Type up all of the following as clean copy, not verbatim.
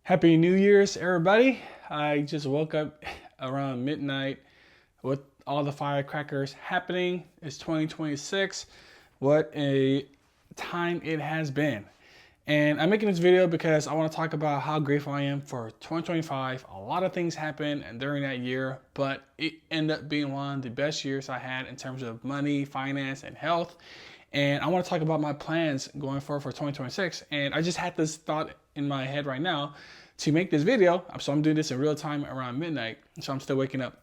Happy New Year's, everybody. I just woke up around midnight with all the firecrackers happening. It's 2026. What a time it has been. And I'm making this video because I want to talk about how grateful I am for 2025. A lot of things happened during that year, but it ended up being one of the best years I had in terms of money, finance, and health. And I want to talk about my plans going forward for 2026. And I just had this thought in my head right now to make this video. So I'm doing this in real time around midnight. So I'm still waking up.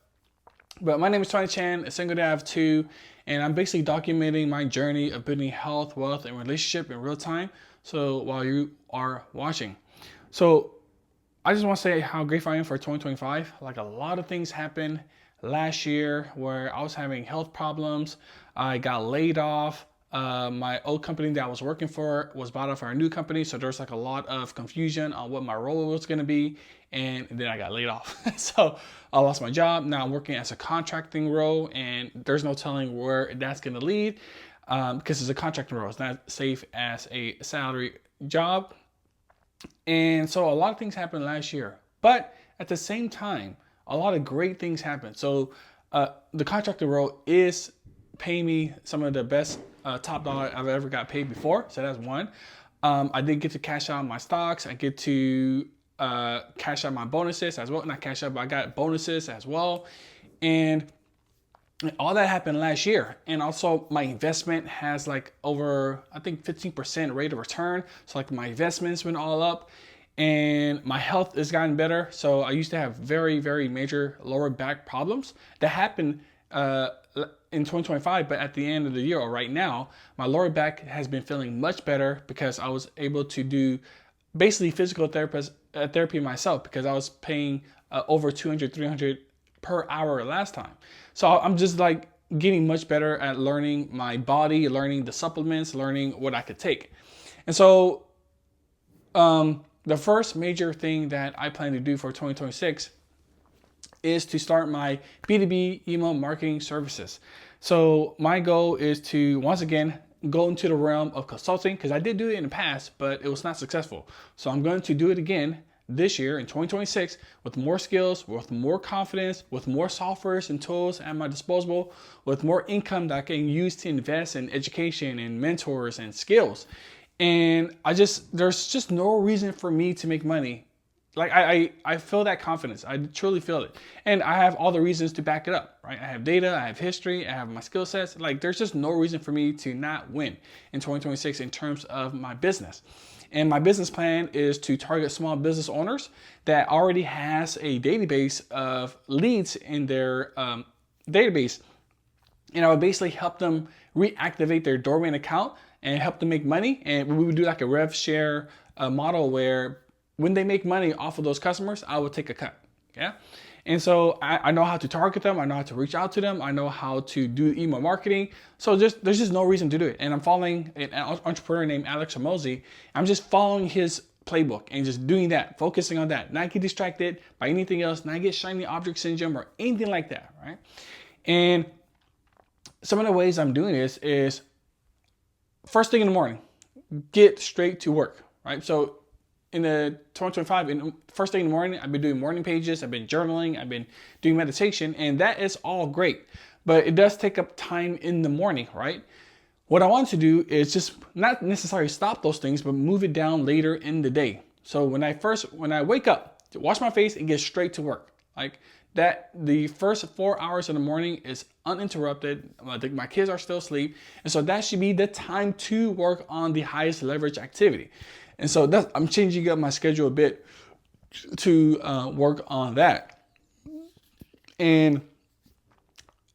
But my name is Tony Chan, a single dad of two, and I'm basically documenting my journey of building health, wealth, and relationship in real time. So while you are watching. So I just want to say how grateful I am for 2025. Like, a lot of things happened last year where I was having health problems. I got laid off. My old company that I was working for was bought out for a new company. So there's like a lot of confusion on what my role was going to be. And then I got laid off. So I lost my job. Now I'm working as a contracting role, and there's no telling where that's going to lead because it's a contracting role. It's not safe as a salary job. And so a lot of things happened last year. But at the same time, a lot of great things happened. So the contractor role is paying me some of the best top dollar I've ever got paid before. So that's one. I did get to cash out my stocks. I get to cash out my bonuses as well. Not cash out, but I got bonuses as well. And all that happened last year. And also my investment has like over, I think 15% rate of return. So like my investments went all up, and my health has gotten better. So I used to have very, very major lower back problems that happened in 2025, but at the end of the year or right now, my lower back has been feeling much better because I was able to do basically physical therapy myself, because I was paying over 200, 300 per hour last time. So I'm just like getting much better at learning my body, learning the supplements, learning what I could take. And so the first major thing that I plan to do for 2026 is to start my B2B email marketing services. So my goal is to, once again, go into the realm of consulting, because I did do it in the past, but it was not successful. So I'm going to do it again this year in 2026 with more skills, with more confidence, with more softwares and tools at my disposal, with more income that I can use to invest in education and mentors and skills. And there's just no reason for me to make money. Like, I feel that confidence. I truly feel it. And I have all the reasons to back it up, right? I have data, I have history, I have my skill sets. Like, there's just no reason for me to not win in 2026 in terms of my business. And my business plan is to target small business owners that already has a database of leads in their database. And I would basically help them reactivate their domain account and help them make money. And we would do like a rev share model where when they make money off of those customers, I would take a cut. Yeah. And so I know how to target them. I know how to reach out to them. I know how to do email marketing. So there's just no reason to do it. And I'm following an entrepreneur named Alex Ramosi. I'm just following his playbook and just doing that, focusing on that, not get distracted by anything else, not get shiny object syndrome or anything like that, right? And some of the ways I'm doing this is first thing in the morning, get straight to work, right? So in the 2025, in first thing in the morning, I've been doing morning pages, I've been journaling, I've been doing meditation, and that is all great. But it does take up time in the morning, right? What I want to do is just not necessarily stop those things, but move it down later in the day. So when I wake up, wash my face and get straight to work. Like that, the first 4 hours in the morning is uninterrupted. I think my kids are still asleep. And so that should be the time to work on the highest leverage activity. And so I'm changing up my schedule a bit to work on that. And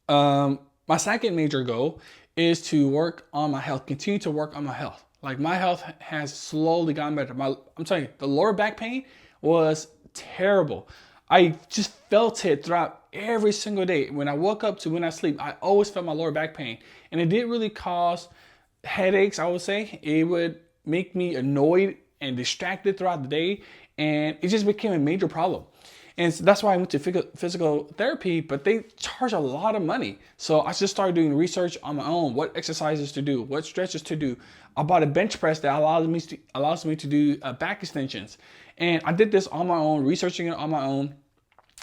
my second major goal is to work on my health, continue to work on my health. Like, my health has slowly gotten better. I'm telling you, the lower back pain was terrible. I just felt it throughout every single day. When I woke up to when I sleep, I always felt my lower back pain. And it didn't really cause headaches, I would say. It would make me annoyed and distracted throughout the day, and it just became a major problem. And so that's why I went to physical therapy, but they charge a lot of money. So I just started doing research on my own, what exercises to do, what stretches to do. I bought a bench press that allows me to do back extensions. And I did this on my own, researching it on my own.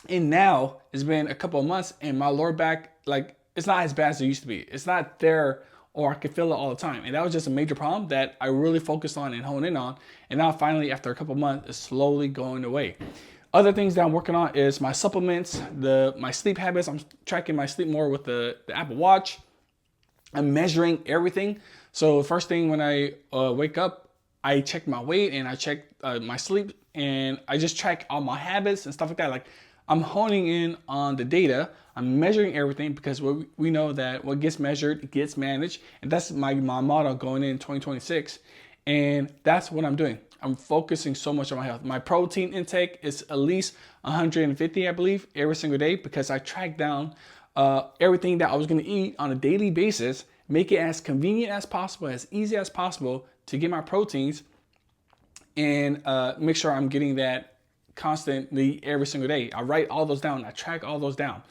And now it's been a couple of months and my lower back, like, it's not as bad as it used to be. It's not there, or I could feel it all the time. And that was just a major problem that I really focused on and honed in on. And now finally, after a couple of months, it's slowly going away. Other things that I'm working on is my supplements, my sleep habits. I'm tracking my sleep more with the Apple Watch. I'm measuring everything. So first thing when I wake up, I check my weight and I check my sleep, and I just track all my habits and stuff like that. Like, I'm honing in on the data. I'm measuring everything because we know that what gets measured gets managed. And that's my motto going in 2026. And that's what I'm doing. I'm focusing so much on my health. My protein intake is at least 150, I believe, every single day, because I track down everything that I was going to eat on a daily basis, make it as convenient as possible, as easy as possible to get my proteins, and make sure I'm getting that constantly every single day. I write all those down. I track all those down.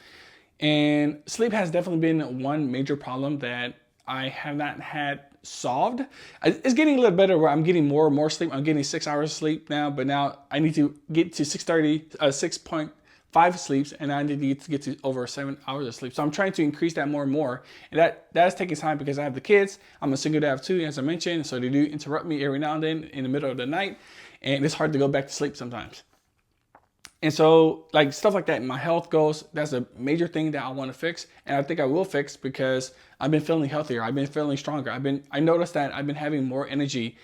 And sleep has definitely been one major problem that I have not had solved. It's getting a little better where I'm getting more and more sleep. I'm getting 6 hours of sleep now, but now I need to get to 6.5 sleeps, and I need to get to over 7 hours of sleep. So I'm trying to increase that more and more. And that is taking time because I have the kids. I'm a single dad of 2, as I mentioned. So they do interrupt me every now and then in the middle of the night. And it's hard to go back to sleep sometimes. And so, like, stuff like that, my health goals, that's a major thing that I want to fix. And I think I will fix because I've been feeling healthier. I've been feeling stronger. I noticed that I've been having more energy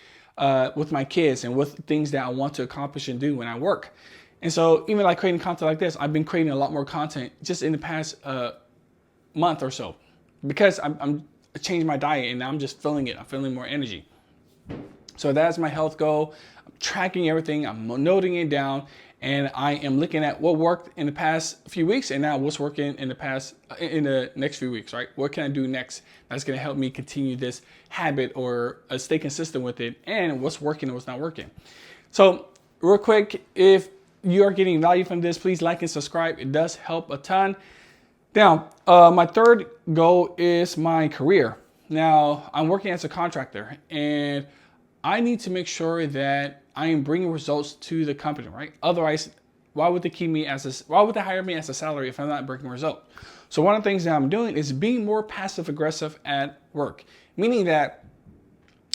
with my kids and with things that I want to accomplish and do when I work. And so even like creating content like this, I've been creating a lot more content just in the past month or so, because I'm changing my diet and now I'm just feeling it. I'm feeling more energy. So that's my health goal. I'm tracking everything. I'm noting it down. And I am looking at what worked in the past few weeks and now what's working in the next few weeks, right? What can I do next that's going to help me continue this habit or stay consistent with it, and what's working and what's not working. So real quick, if you are getting value from this, please like and subscribe. It does help a ton. Now, my third goal is my career. Now, I'm working as a contractor, and I need to make sure that I am bringing results to the company, right? Otherwise, why would they hire me as a salary if I'm not bringing results? So one of the things that I'm doing is being more passive aggressive at work, meaning that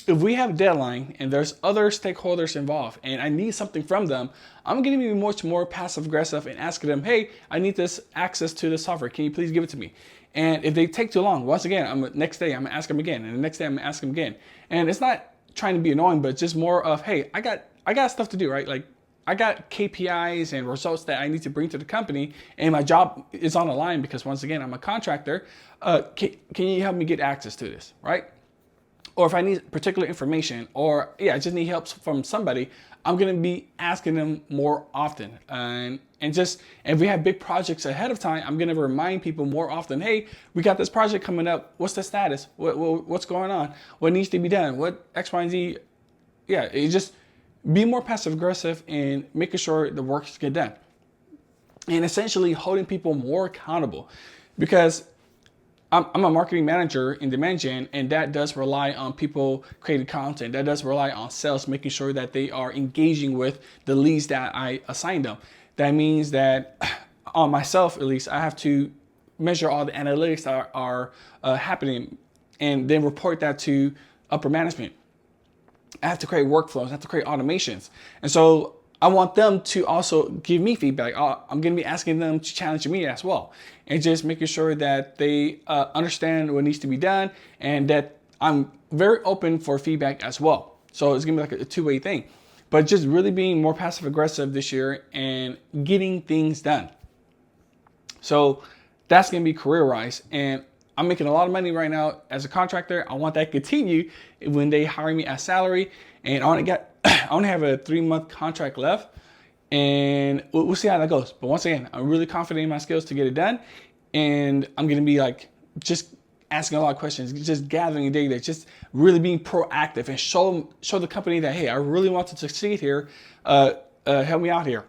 if we have a deadline and there's other stakeholders involved and I need something from them, I'm going to be much more passive aggressive and asking them, hey, I need this access to the software. Can you please give it to me? And if they take too long, once again, next day I'm going to ask them again, and the next day I'm going to ask them again. And it's not trying to be annoying, but just more of, hey, I got stuff to do, right? Like, I got KPIs and results that I need to bring to the company, and my job is on the line because, once again, I'm a contractor. Can you help me get access to this, right? Or if I need particular information, or I just need help from somebody, I'm gonna be asking them more often. And if we have big projects ahead of time, I'm gonna remind people more often, hey, we got this project coming up. What's the status? What's going on? What needs to be done? What X, Y, and Z? Yeah, it just be more passive aggressive in making sure the work get done. And essentially holding people more accountable, because I'm a marketing manager in demand gen, and that does rely on people creating content. That does rely on sales, making sure that they are engaging with the leads that I assign them. That means that on myself, at least, I have to measure all the analytics that are happening and then report that to upper management. I have to create workflows. I have to create automations. And so I want them to also give me feedback. I'm going to be asking them to challenge me as well, and just making sure that they understand what needs to be done, and that I'm very open for feedback as well. So it's going to be like a two-way thing, but just really being more passive aggressive this year and getting things done. So that's going to be career-wise. And I'm making a lot of money right now as a contractor. I want that to continue when they hire me as salary. And I only have a 3-month contract left, and we'll see how that goes. But once again, I'm really confident in my skills to get it done. And I'm going to be like, just asking a lot of questions, just gathering data, just really being proactive and show the company that, hey, I really want to succeed here. Help me out here.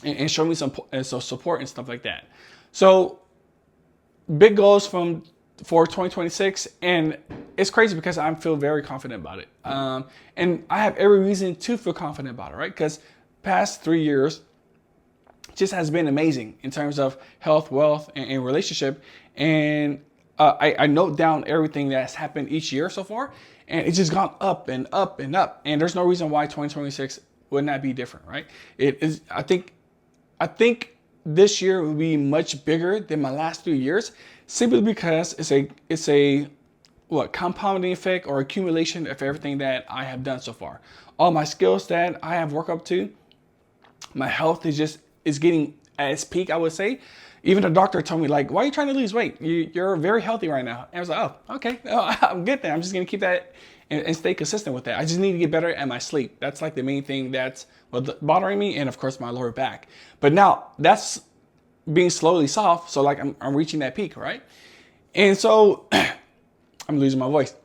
and show me some support and stuff like that. So big goals for 2026, and it's crazy because I feel very confident about it. And I have every reason to feel confident about it, right? Because past 3 years just has been amazing in terms of health, wealth, and relationship. And I note down everything that's happened each year so far, and it's just gone up and up and up. And there's no reason why 2026 would not be different, right? It is. I think this year will be much bigger than my last 3 years, simply because it's a compounding effect or accumulation of everything that I have done so far. All my skills that I have worked up to, my health is getting at its peak, I would say. Even the doctor told me, like, why are you trying to lose weight? You're very healthy right now. And I was like, oh, okay, I'm good then. I'm just gonna keep that and stay consistent with that. I just need to get better at my sleep. That's like the main thing that's bothering me, and of course my lower back. But now that's being slowly soft, so like I'm reaching that peak, right? And so I'm losing my voice.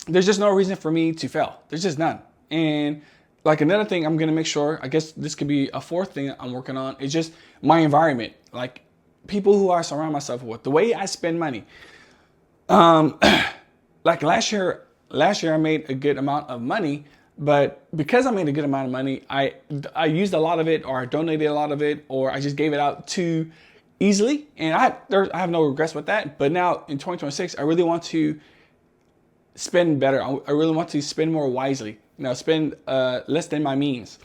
There's just no reason for me to fail. There's just none. And like another thing I'm gonna make sure, I guess this could be a fourth thing I'm working on, is just my environment. Like people who I surround myself with, the way I spend money. Like last year I made a good amount of money, but because I made a good amount of money, I used a lot of it, or I donated a lot of it, or I just gave it out too easily. And I have no regrets with that. But now in 2026, I really want to spend better. I really want to spend more wisely. Spend less than my means,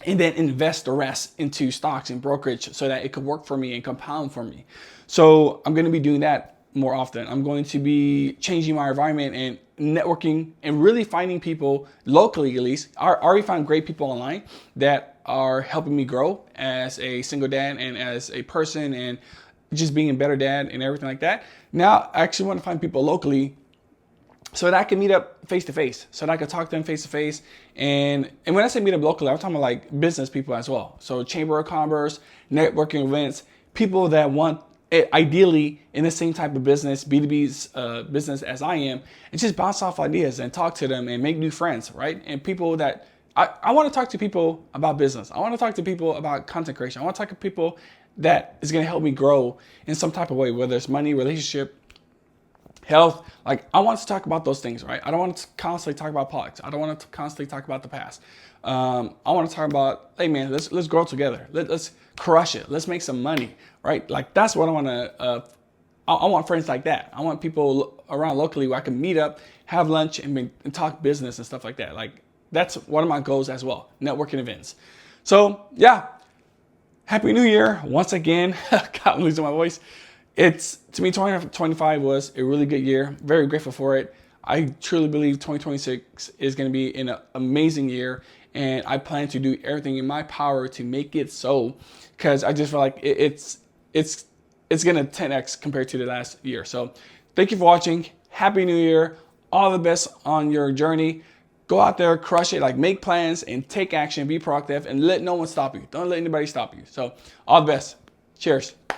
and then invest the rest into stocks and brokerage so that it could work for me and compound for me. So I'm going to be doing that more often. I'm going to be changing my environment and networking and really finding people locally, at least. I already found great people online that are helping me grow as a single dad and as a person, and just being a better dad and everything like that. Now I actually want to find people locally so that I can meet up face to face, so that I can talk to them face to face. And when I say meet up locally, I'm talking about like business people as well. So chamber of commerce, networking events, people that want ideally in the same type of business, B2B business as I am, and just bounce off ideas and talk to them and make new friends, right? And people that I want to talk to people about business. I want to talk to people about content creation. I want to talk to people that is going to help me grow in some type of way, whether it's money, relationship, health. Like I want to talk about those things, right? I don't want to constantly talk about politics. I don't want to constantly talk about the past. I want to talk about, hey man, let's grow together. Let's crush it. Let's make some money, right? Like that's what I want to. I want friends like that. I want people around locally where I can meet up, have lunch, and talk business and stuff like that. Like that's one of my goals as well. Networking events. So yeah, Happy New Year once again. God, I'm losing my voice. To me, 2025 was a really good year. Very grateful for it. I truly believe 2026 is going to be an amazing year, and I plan to do everything in my power to make it so, because I just feel like it's going to 10x compared to the last year. So thank you for watching. Happy New Year. All the best on your journey. Go out there, crush it, like make plans and take action, be proactive, and let no one stop you. Don't let anybody stop you. So all the best. Cheers.